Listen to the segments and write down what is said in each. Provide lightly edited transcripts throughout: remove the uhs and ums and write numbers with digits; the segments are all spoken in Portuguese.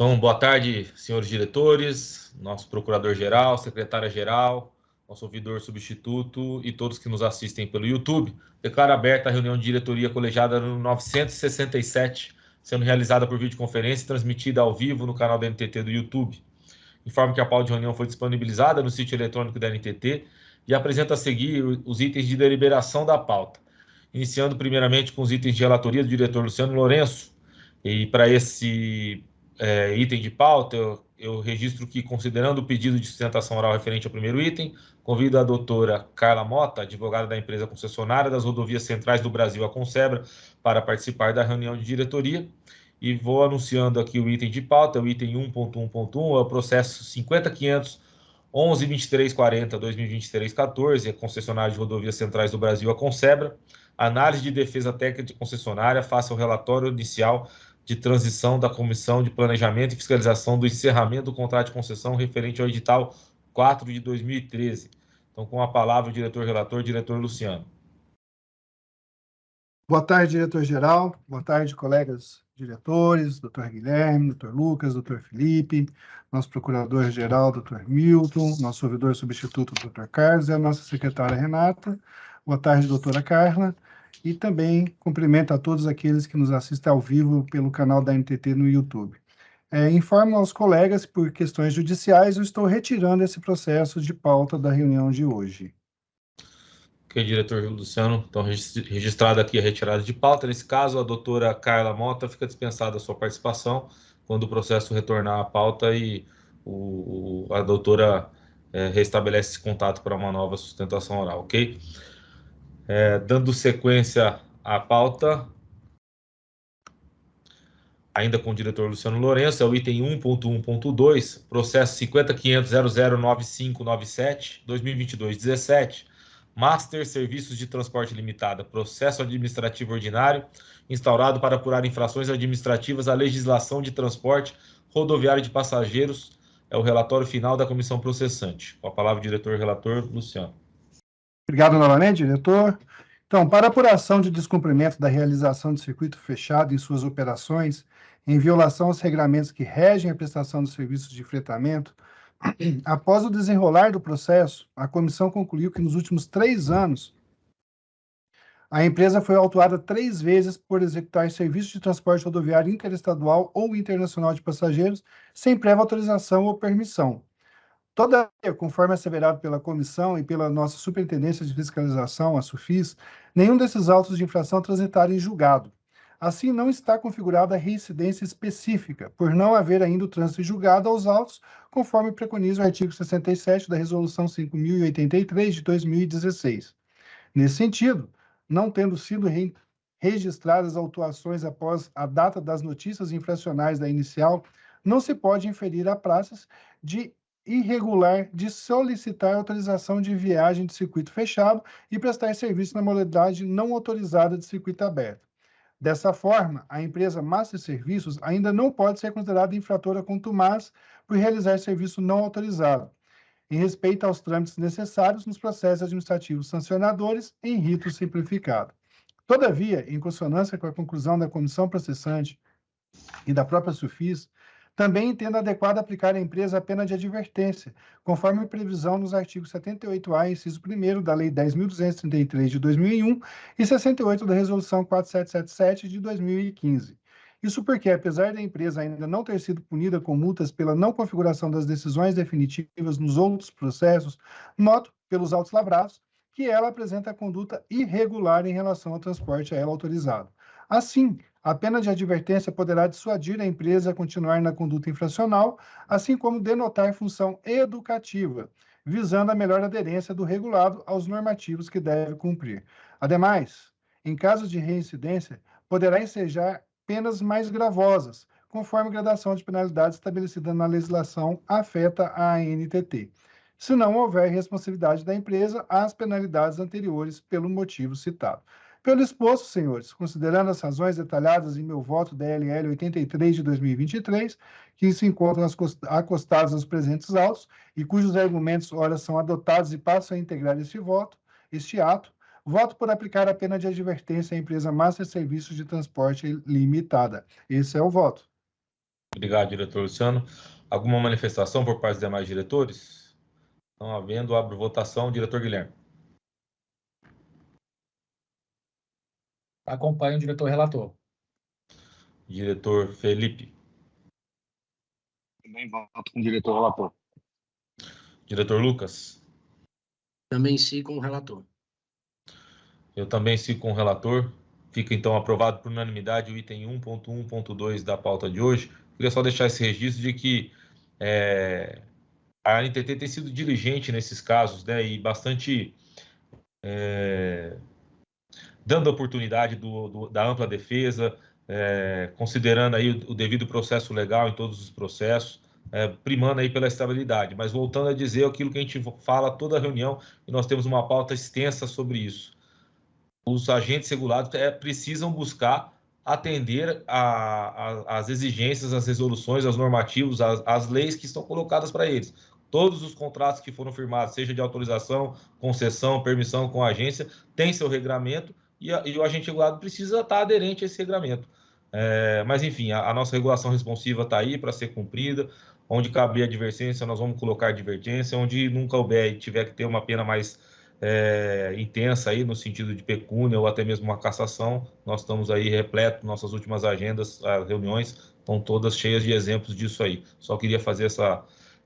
Então, boa tarde, senhores diretores, nosso procurador-geral, secretária-geral, nosso ouvidor substituto e todos que nos assistem pelo YouTube. Declaro aberta a reunião de diretoria colegiada no 967, sendo realizada por videoconferência e transmitida ao vivo no canal da NTT do YouTube. Informo que a pauta de reunião foi disponibilizada no sítio eletrônico da NTT e apresento a seguir os itens de deliberação da pauta. Iniciando primeiramente com os itens de relatoria do diretor Luciano Lourenço. E para esse item de pauta, eu registro que, considerando o pedido de sustentação oral referente ao primeiro item, convido a doutora Carla Mota, advogada da empresa concessionária das rodovias centrais do Brasil, a Consebra, para participar da reunião de diretoria. E vou anunciando aqui o item de pauta, o item 1.1.1, é o processo 50.500 11.2340/2023-14, a concessionária de rodovias centrais do Brasil, a Consebra. Análise de defesa técnica de concessionária face ao relatório inicial de transição da Comissão de Planejamento e Fiscalização do encerramento do contrato de concessão referente ao edital 4 de 2013. Então, com a palavra o diretor-relator, diretor Luciano. Boa tarde, diretor-geral. Boa tarde, colegas diretores, doutor Guilherme, doutor Lucas, doutor Felipe, nosso procurador-geral, doutor Milton, nosso ouvidor substituto, doutor Carlos, e a nossa secretária Renata. Boa tarde, doutora Carla. E também cumprimento a todos aqueles que nos assistem ao vivo pelo canal da NTT no YouTube. Informo aos colegas, por questões judiciais, eu estou retirando esse processo de pauta da reunião de hoje. Ok, diretor Luciano, então registrada aqui a retirada de pauta. Nesse caso, a doutora Carla Mota fica dispensada a sua participação quando o processo retornar à pauta e a doutora restabelece esse contato para uma nova sustentação oral, ok? Dando sequência à pauta, ainda com o diretor Luciano Lourenço, é o item 1.1.2, processo 50.500.009597/2022-17, Master Serviços de Transporte Limitada, processo administrativo ordinário, instaurado para apurar infrações administrativas à legislação de transporte rodoviário de passageiros. É o relatório final da comissão processante. Com a palavra o diretor-relator Luciano. Obrigado novamente, diretor. Então, para apuração de descumprimento da realização de circuito fechado em suas operações, em violação aos regramentos que regem a prestação dos serviços de fretamento, após o desenrolar do processo, a comissão concluiu que nos últimos 3 anos, a empresa foi autuada 3 vezes por executar serviços de transporte rodoviário interestadual ou internacional de passageiros sem prévia autorização ou permissão. Todavia, conforme asseverado pela comissão e pela nossa Superintendência de Fiscalização, a SUFIS, nenhum desses autos de infração transitaram em julgado. Assim, não está configurada a reincidência específica, por não haver ainda o trânsito em julgado aos autos, conforme preconiza o artigo 67 da Resolução 5.083 de 2016. Nesse sentido, não tendo sido registradas autuações após a data das notícias infracionais da inicial, não se pode inferir a praxis de irregular de solicitar autorização de viagem de circuito fechado e prestar serviço na modalidade não autorizada de circuito aberto. Dessa forma, a empresa Master Serviços ainda não pode ser considerada infratora contumaz por realizar serviço não autorizado, em respeito aos trâmites necessários nos processos administrativos sancionadores em rito simplificado. Todavia, em consonância com a conclusão da comissão processante e da própria SUFIS, também entendo adequado aplicar à empresa a pena de advertência, conforme previsão nos artigos 78A, inciso 1º da Lei 10.233 de 2001 e 68 da Resolução 4777 de 2015. Isso porque, apesar da empresa ainda não ter sido punida com multas pela não configuração das decisões definitivas nos outros processos, noto, pelos autos lavrados, que ela apresenta conduta irregular em relação ao transporte a ela autorizado. Assim, a pena de advertência poderá dissuadir a empresa a continuar na conduta infracional, assim como denotar função educativa, visando a melhor aderência do regulado aos normativos que deve cumprir. Ademais, em caso de reincidência, poderá ensejar penas mais gravosas, conforme a gradação de penalidade estabelecida na legislação afeta a ANTT, se não houver responsabilidade da empresa às penalidades anteriores pelo motivo citado. Pelo exposto, senhores, considerando as razões detalhadas em meu voto da LL 83 de 2023, que se encontram acostados nos presentes autos e cujos argumentos, ora, são adotados e passam a integrar este ato, voto por aplicar a pena de advertência à empresa Master Serviços de Transporte Limitada. Esse é o voto. Obrigado, diretor Luciano. Alguma manifestação por parte dos demais diretores? Não havendo, abro votação. Diretor Guilherme. Acompanho o diretor relator. Diretor Felipe. Também voto com o diretor relator. Diretor Lucas. Também sigo com o relator. Eu também sigo com o relator. Fica, então, aprovado por unanimidade o item 1.1.2 da pauta de hoje. Queria só deixar esse registro de que a ANTT tem sido diligente nesses casos, né, e bastante dando oportunidade da ampla defesa, considerando aí o devido processo legal em todos os processos, primando aí pela estabilidade. Mas voltando a dizer aquilo que a gente fala toda reunião, e nós temos uma pauta extensa sobre isso. Os agentes regulados precisam buscar atender às exigências, às resoluções, aos normativos, às leis que estão colocadas para eles. Todos os contratos que foram firmados, seja de autorização, concessão, permissão com a agência, tem seu regramento e o agente regulado precisa estar aderente a esse regramento. Mas, enfim, a nossa regulação responsiva está aí para ser cumprida. Onde caber advertência, nós vamos colocar advertência. Onde nunca houver e tiver que ter uma pena mais intensa aí no sentido de pecúnia ou até mesmo uma cassação, nós estamos aí repleto, nossas últimas agendas, as reuniões estão todas cheias de exemplos disso aí. Só queria fazer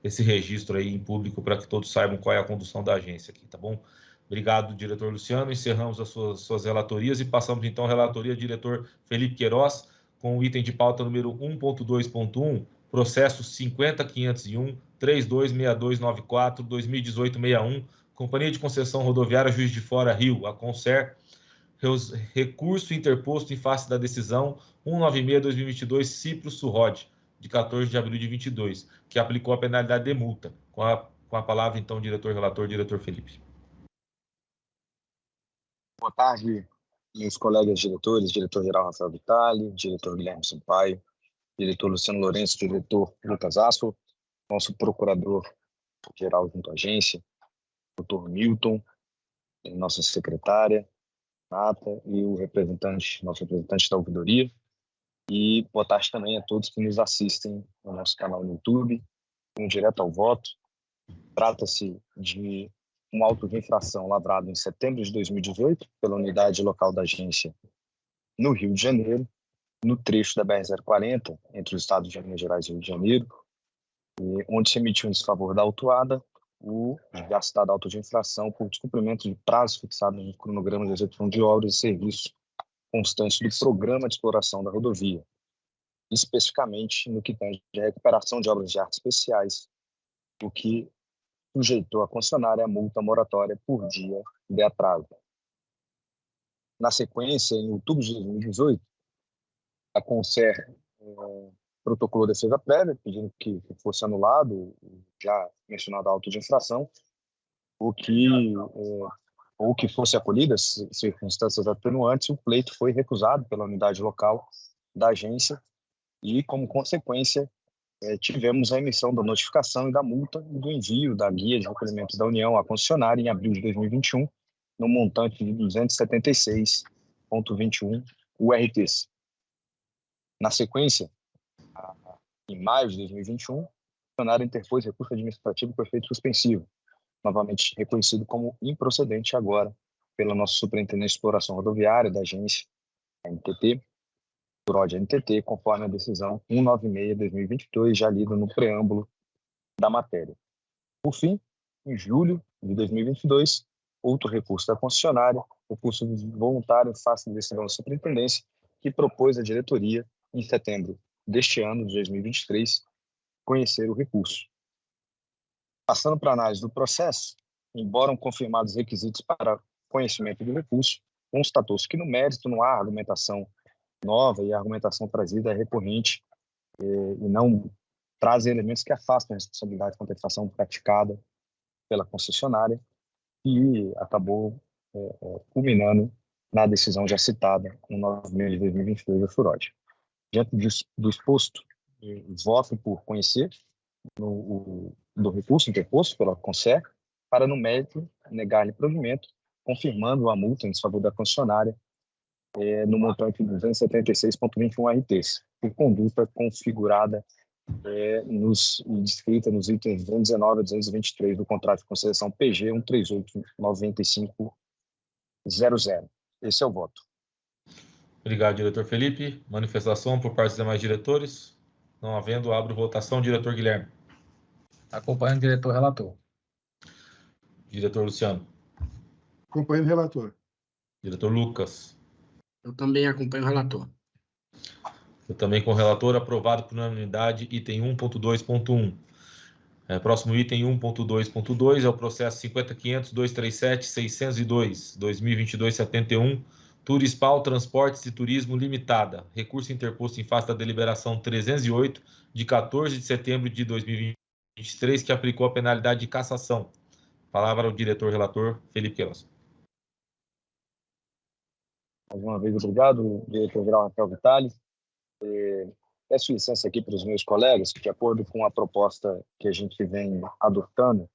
esse registro aí em público para que todos saibam qual é a condução da agência aqui, tá bom? Obrigado, diretor Luciano. Encerramos as suas relatorias e passamos então à relatoria do diretor Felipe Queiroz com o item de pauta número 1.2.1, processo 50.501, 326294, 2018-61, Companhia de Concessão Rodoviária Juiz de Fora, Rio, a Concer, recurso interposto em face da decisão 196/2022, Cipro Surrod, de 14 de abril de 22, que aplicou a penalidade de multa. Com a palavra, então, diretor relator, diretor Felipe. Boa tarde, meus colegas diretores, diretor-geral Rafael Vitali, diretor Guilherme Sampaio, diretor Luciano Lourenço, diretor Lucas Asfo, nosso procurador-geral junto à agência, doutor Milton, nossa secretária, Nata, e nosso representante da ouvidoria. E boa tarde também a todos que nos assistem no nosso canal no YouTube, no Direto ao Voto. Trata-se de um auto de infração lavrado em setembro de 2018 pela unidade local da agência no Rio de Janeiro, no trecho da BR-040, entre os estados de Minas Gerais e Rio de Janeiro, onde se emitiu em desfavor da autuada o já citado auto de infração por descumprimento de prazos fixados no cronograma de execução de obras e serviços constantes do Programa de Exploração da Rodovia, especificamente no que tange à recuperação de obras de arte especiais, o que sujeitou a concessionária a multa moratória por dia de atraso. Na sequência, em outubro de 2018, a Concer protocolou defesa prévia, pedindo que fosse anulado o já mencionado auto de infração, ou que fosse acolhida circunstâncias atenuantes. O pleito foi recusado pela unidade local da agência e, como consequência, tivemos a emissão da notificação e da multa e do envio da guia de recolhimento da União à concessionária em abril de 2021, no montante de 276,21 URTs. Na sequência, em maio de 2021, a concessionária interpôs recurso administrativo por efeito suspensivo, novamente reconhecido como improcedente agora pela nossa Superintendência de Exploração Rodoviária da agência ANTT, Surrod ANTT, conforme a decisão 196/2022, já lida no preâmbulo da matéria. Por fim, em julho de 2022, outro recurso da concessionária, recurso voluntário em face da decisão da Superintendência, que propôs à diretoria, em setembro deste ano, de 2023, conhecer o recurso. Passando para a análise do processo, embora confirmados os requisitos para conhecimento do recurso, constatou-se que no mérito não há argumentação nova e a argumentação trazida é recorrente e não traz elementos que afastam a responsabilidade contra a infração praticada pela concessionária e acabou culminando na decisão já citada, no 9 de 2022 da Surrod. Diante do exposto, voto por conhecer do recurso interposto pela Concer, para, no mérito, negar-lhe provimento, confirmando a multa em desfavor da concessionária no montante de 276,21 RTs, por conduta configurada descrita nos itens 219 a 223 do contrato de concessão PG 1389500. Esse é o voto. Obrigado, diretor Felipe. Manifestação por parte dos demais diretores? Não havendo, abro votação. Diretor Guilherme. Acompanho o diretor relator. Diretor Luciano. Acompanho o relator. Diretor Lucas. Eu também acompanho o relator. Eu também com o relator, aprovado por unanimidade, item 1.2.1. Próximo item 1.2.2 é o processo 50.500.237.602, 2022-71, Turispal Transportes e Turismo Limitada. Recurso interposto em face da deliberação 308, de 14 de setembro de 2023, que aplicou a penalidade de cassação. Palavra ao diretor relator, Felipe Queiroz. Mais uma vez, obrigado, diretor-geral Rafael Vitali. Peço licença aqui para os meus colegas, que, de acordo com a proposta que a gente vem adotando,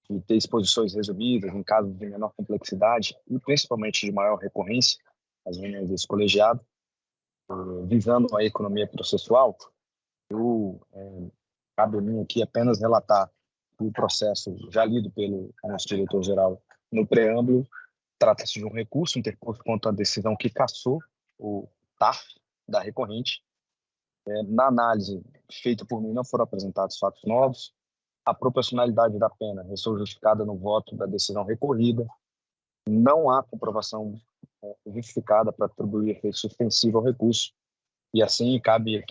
de ter exposições resumidas em casos de menor complexidade e principalmente de maior recorrência, as reuniões desse colegiado, visando a economia processual, cabe a mim aqui apenas relatar o processo já lido pelo nosso diretor-geral no preâmbulo. Trata-se de um recurso interposto contra a decisão que cassou o TAF da recorrente. Na análise feita por mim, não foram apresentados fatos novos. A proporcionalidade da pena restou justificada no voto da decisão recorrida. Não há comprovação justificada para atribuir efeito suspensivo ao recurso. E assim cabe-me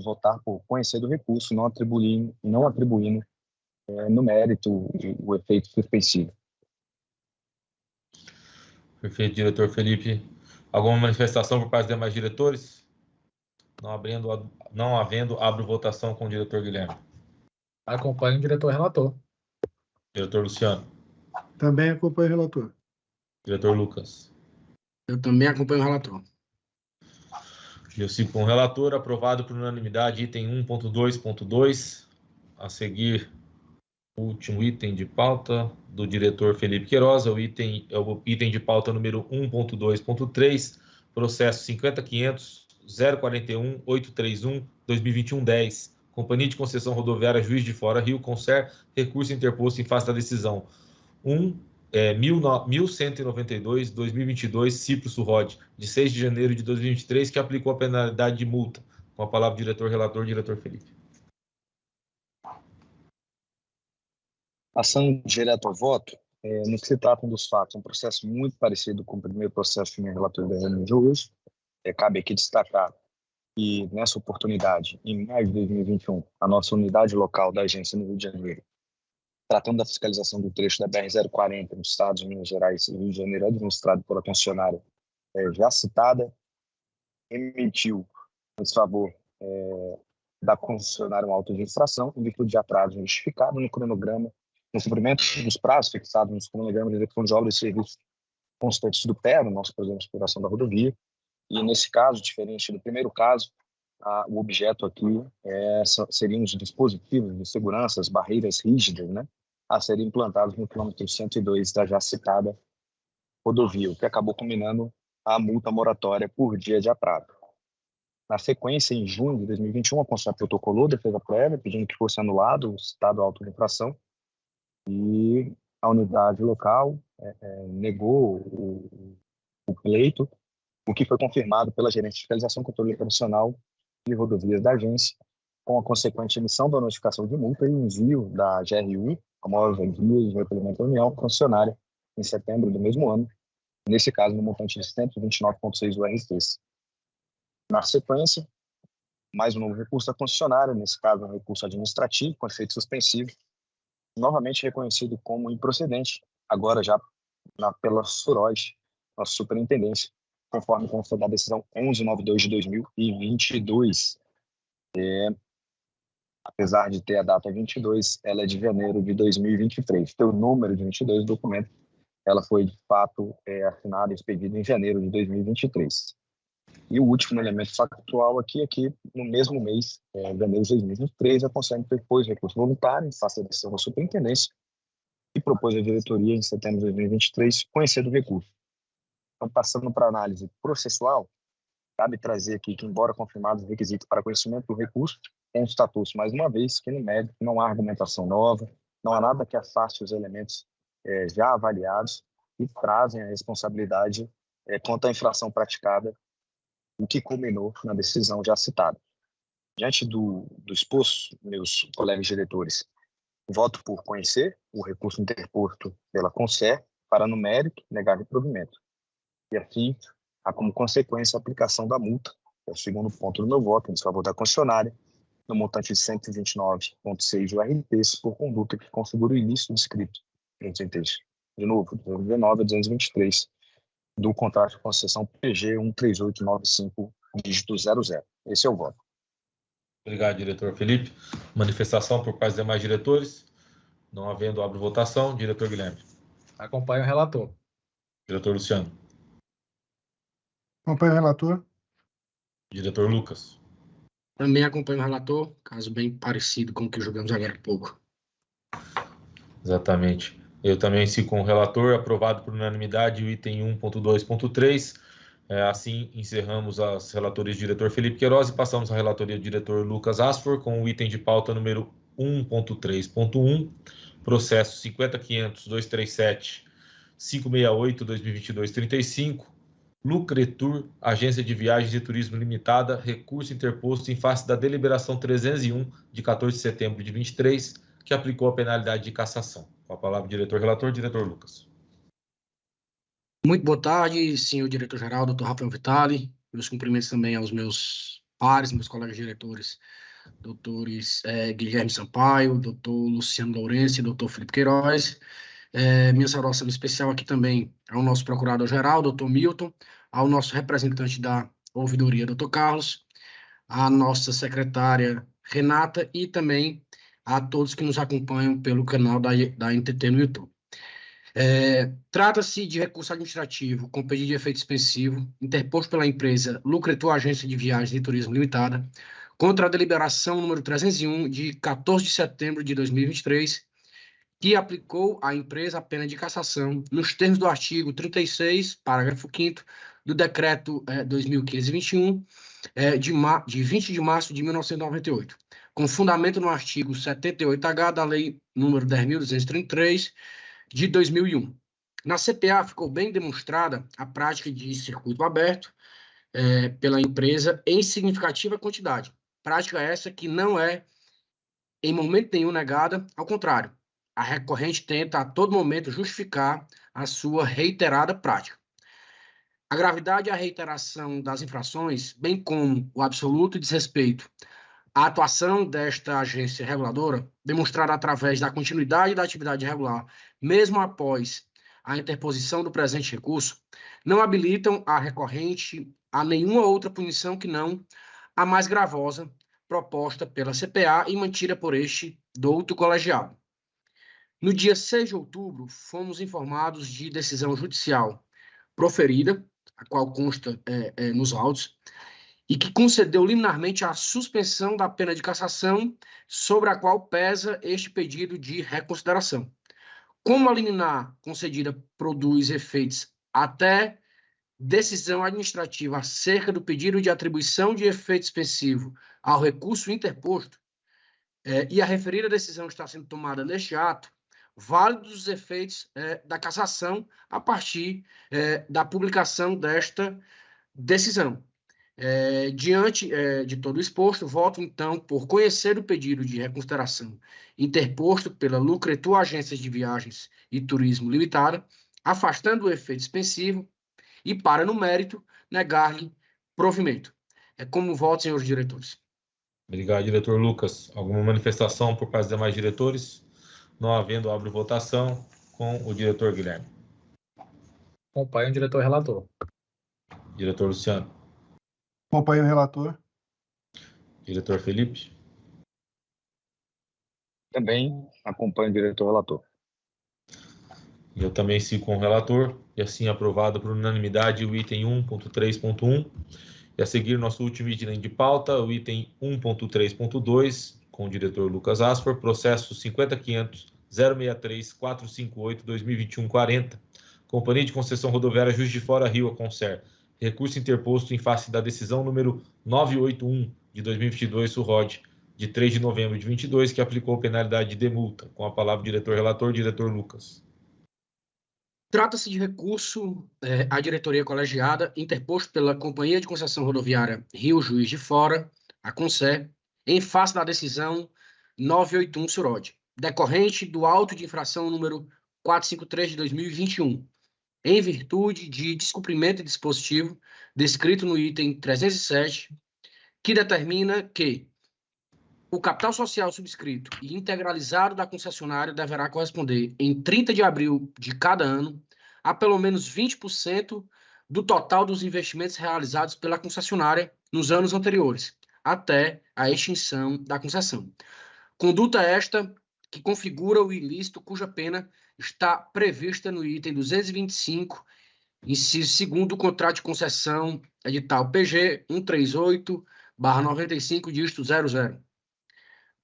votar por conhecer do recurso, não atribuindo no mérito o efeito suspensivo. Perfeito, diretor Felipe. Alguma manifestação por parte dos demais diretores? Não havendo, abro votação com o diretor Guilherme. Acompanho o diretor relator. Diretor Luciano. Também acompanho o relator. Diretor Lucas. Eu também acompanho o relator. Eu sigo com o relator, aprovado por unanimidade, item 1.2.2. A seguir, o último item de pauta do diretor Felipe Queiroz, é o item de pauta número 1.2.3, processo 50.500.041.831.2021-10, Companhia de Concessão Rodoviária Juiz de Fora, Rio Concer, recurso interposto em face da decisão 1192/2022, Cipro Rod, de 6 de janeiro de 2023, que aplicou a penalidade de multa. Com a palavra, diretor relator, diretor Felipe. Passando direto ao voto, no que se trata dos fatos, um processo muito parecido com o primeiro processo que minha relatora da reunião de hoje. Cabe aqui destacar que, nessa oportunidade, em maio de 2021, a nossa unidade local da agência no Rio de Janeiro, tratando da fiscalização do trecho da BR-040 nos estados de Minas Gerais e Rio de Janeiro, administrado pela concessionária já citada, emitiu em desfavor da concessionária uma auto de infração, em virtude de atraso justificado no cronograma, no cumprimento dos prazos fixados nos cronogramas de execução de obras e serviços constantes do PER, no nosso programa de exploração da rodovia. E, nesse caso, diferente do primeiro caso, o objeto aqui seriam os dispositivos de segurança, as barreiras rígidas, né, a serem implantados no quilômetro 102 da já citada rodovia, o que acabou combinando a multa moratória por dia de atraso. Na sequência, em junho de 2021, a concessionária protocolou defesa prévia, pedindo que fosse anulado o citado auto de infração, e a unidade local negou o pleito, o que foi confirmado pela gerente de fiscalização e controle operacional de rodovias da agência, com a consequente emissão da notificação de multa e envio da GRU, a maior envio de recolhimento da União, concessionária, em setembro do mesmo ano, nesse caso no montante de 129,6 URTs. Na sequência, mais um novo recurso da concessionária, nesse caso um recurso administrativo com efeito suspensivo, novamente reconhecido como improcedente, agora já pela SUROD, nossa superintendência, conforme consta da decisão 1192 de 2022. Apesar de ter a data 22, ela é de janeiro de 2023. Tem o número de 22 do documento, ela foi de fato assinada e expedida em janeiro de 2023. E o último elemento factual aqui é que, no mesmo mês, janeiro de 2023, a Conselho propôs recurso voluntário em face da decisão da superintendência e propôs à diretoria, em setembro de 2023, conhecer do recurso. Então, passando para a análise processual, cabe trazer aqui que, embora confirmados os requisitos para conhecimento do recurso, constatou-se mais uma vez que no mérito não há argumentação nova, não há nada que afaste os elementos já avaliados e trazem a responsabilidade quanto à infração praticada, o que culminou na decisão já citada. Diante do exposto, meus colegas diretores, voto por conhecer o recurso interposto pela Concer para, no mérito, negar o provimento. E, assim, há como consequência a aplicação da multa, que é o segundo ponto do meu voto, em desfavor da concessionária, no montante de 129,6 do RT, por conduta que configura o ilícito descrito no texto. De novo, 219 a 223 do contrato de concessão PG 13895, dígito 00. Esse é o voto. Obrigado, diretor Felipe. Manifestação por parte dos demais diretores. Não havendo, abro votação. Diretor Guilherme. Acompanho o relator. Diretor Luciano. Acompanho o relator. Diretor Lucas. Também acompanho o relator, caso bem parecido com o que julgamos agora há pouco. Exatamente. Eu também sigo com o relator, aprovado por unanimidade o item 1.2.3. Assim, encerramos as relatorias do diretor Felipe Queiroz e passamos à relatoria do diretor Lucas Asfor com o item de pauta número 1.3.1, processo 50.500.237.568.2022.35, Lucretur, Agência de Viagens e Turismo Limitada, recurso interposto em face da deliberação 301 de 14 de setembro de 23, que aplicou a penalidade de cassação. Com a palavra o diretor relator, diretor Lucas. Muito boa tarde, senhor diretor-geral, doutor Rafael Vitali. Meus cumprimentos também aos meus pares, meus colegas diretores, doutores Guilherme Sampaio, doutor Luciano Lourenço e doutor Felipe Queiroz. Minha saudação especial aqui também ao nosso procurador-geral, doutor Milton, ao nosso representante da ouvidoria, doutor Carlos, à nossa secretária Renata e também a todos que nos acompanham pelo canal da NTT no YouTube. Trata-se de recurso administrativo com pedido de efeito suspensivo interposto pela empresa Lucretur Agência de Viagens e Turismo Limitada contra a deliberação número 301 de 14 de setembro de 2023, que aplicou à empresa a pena de cassação nos termos do artigo 36, parágrafo 5º do decreto 2015-21 de 20 de março de 1998, com fundamento no artigo 78H da Lei número 10.233 de 2001. Na CPA ficou bem demonstrada a prática de circuito aberto pela empresa em significativa quantidade. Prática essa que não é, em momento nenhum, negada, ao contrário. A recorrente tenta a todo momento justificar a sua reiterada prática. A gravidade e a reiteração das infrações, bem como o absoluto desrespeito à atuação desta agência reguladora, demonstrada através da continuidade da atividade regular, mesmo após a interposição do presente recurso, não habilitam a recorrente a nenhuma outra punição que não a mais gravosa proposta pela CPA e mantida por este douto colegiado. No dia 6 de outubro, fomos informados de decisão judicial proferida, a qual consta nos autos, e que concedeu liminarmente a suspensão da pena de cassação sobre a qual pesa este pedido de reconsideração. Como a liminar concedida produz efeitos até decisão administrativa acerca do pedido de atribuição de efeito suspensivo ao recurso interposto, e a referida decisão está sendo tomada neste ato, válidos os efeitos da cassação a partir da publicação desta decisão. Diante de todo o exposto, voto, então, por conhecer o pedido de reconsideração interposto pela Lucretur Agências de Viagens e Turismo Limitada, afastando o efeito suspensivo e, para, no mérito, negar-lhe provimento. Como voto, senhores diretores. Obrigado, diretor Lucas. Alguma manifestação por parte dos demais diretores? Não havendo, abro votação com o diretor Guilherme. Acompanho o diretor relator. Diretor Luciano. Acompanho o relator. Diretor Felipe. Também acompanho o diretor relator. Eu também sigo com o relator, e assim aprovado por unanimidade o item 1.3.1. E a seguir, nosso último item de pauta, o item 1.3.2, com o diretor Lucas Asfor, processo 50.500.063.458.2021.40, Companhia de Concessão Rodoviária Juiz de Fora, Rio, a Concer, recurso interposto em face da decisão número 981 de 2022, SURROD, de 3 de novembro de 22, que aplicou penalidade de multa. Com a palavra o diretor-relator, diretor Lucas. Trata-se de recurso à diretoria colegiada interposto pela Companhia de Concessão Rodoviária Rio Juiz de Fora, a CONCE, em face da decisão 981 SURROD, decorrente do auto de infração número 453 de 2021, em virtude de descumprimento de dispositivo descrito no item 307, que determina que o capital social subscrito e integralizado da concessionária deverá corresponder, em 30 de abril de cada ano, a pelo menos 20% do total dos investimentos realizados pela concessionária nos anos anteriores, até a extinção da concessão. Conduta esta que configura o ilícito cuja pena está prevista no item 225, inciso 2º do contrato de concessão edital PG 138/95, dígito 00.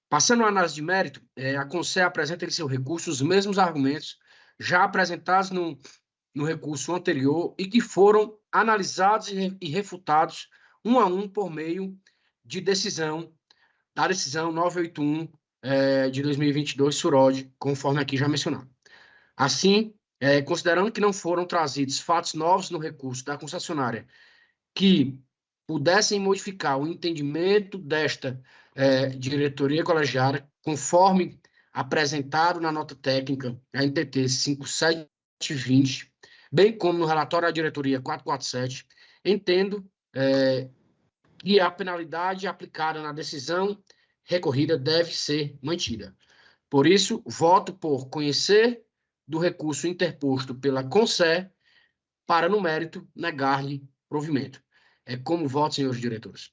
Passando à análise de mérito, a CONCE apresenta em seu recurso os mesmos argumentos já apresentados no recurso anterior e que foram analisados e refutados um a um por meio de da decisão 981 de 2022, SURROD, conforme aqui já mencionado. Assim, considerando que não foram trazidos fatos novos no recurso da concessionária que pudessem modificar o entendimento desta diretoria colegiada, conforme apresentado na nota técnica, a NTT 5720, bem como no relatório da diretoria 447, entendo que a penalidade aplicada na decisão recorrida deve ser mantida. Por isso, voto por conhecer do recurso interposto pela CONCE para, no mérito, negar-lhe provimento. Como voto, senhores diretores.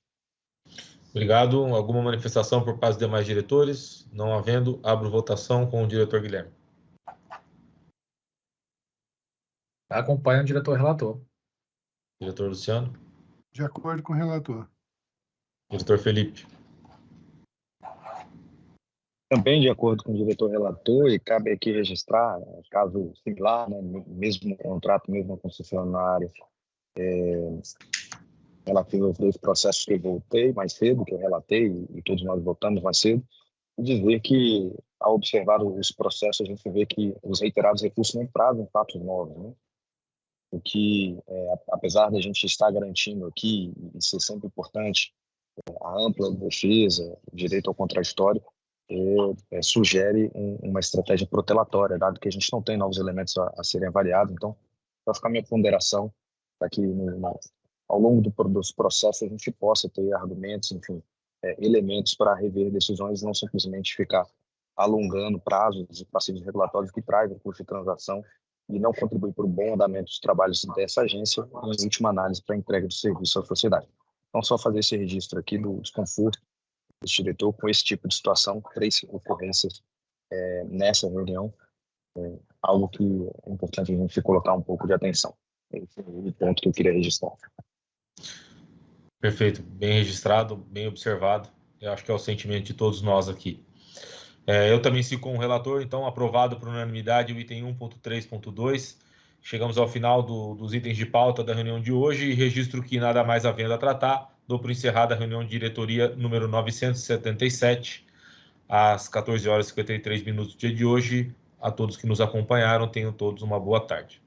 Obrigado. Alguma manifestação por parte dos demais diretores? Não havendo, abro votação com o diretor Guilherme. Acompanho o diretor-relator. Diretor Luciano. De acordo com o relator. Diretor Felipe. Também de acordo com o diretor-relator, e cabe aqui registrar, caso similar, né, mesmo contrato, mesmo concessionária, relativo aos 2 processos que eu votei mais cedo, que eu relatei, e todos nós votamos mais cedo, e dizer que, ao observar os processos, a gente vê que os reiterados recursos não trazem fatos novos, né? O que, apesar da gente estar garantindo aqui, e ser sempre importante, a ampla defesa, o direito ao contraditório, sugere uma estratégia protelatória, dado que a gente não tem novos elementos a serem avaliados. Então, vai ficar minha ponderação para que, ao longo dos processos, a gente possa ter argumentos, enfim, elementos para rever decisões, não simplesmente ficar alongando prazos e passivos regulatórios que trazem custo de transação e não contribuir para o bom andamento dos trabalhos dessa agência, em última análise, para a entrega do serviço à sociedade. Então, só fazer esse registro aqui do desconforto desse diretor com esse tipo de situação, 3 ocorrências nessa reunião, algo que é importante a gente colocar um pouco de atenção. Esse é o ponto que eu queria registrar. Perfeito, bem registrado, bem observado. Eu acho que é o sentimento de todos nós aqui. Eu também sigo com o relator, então, aprovado por unanimidade o item 1.3.2. Chegamos ao final dos itens de pauta da reunião de hoje e registro que nada mais havendo a tratar, dou por encerrada a reunião de diretoria número 977, às 14h53 do dia de hoje. A todos que nos acompanharam, tenham todos uma boa tarde.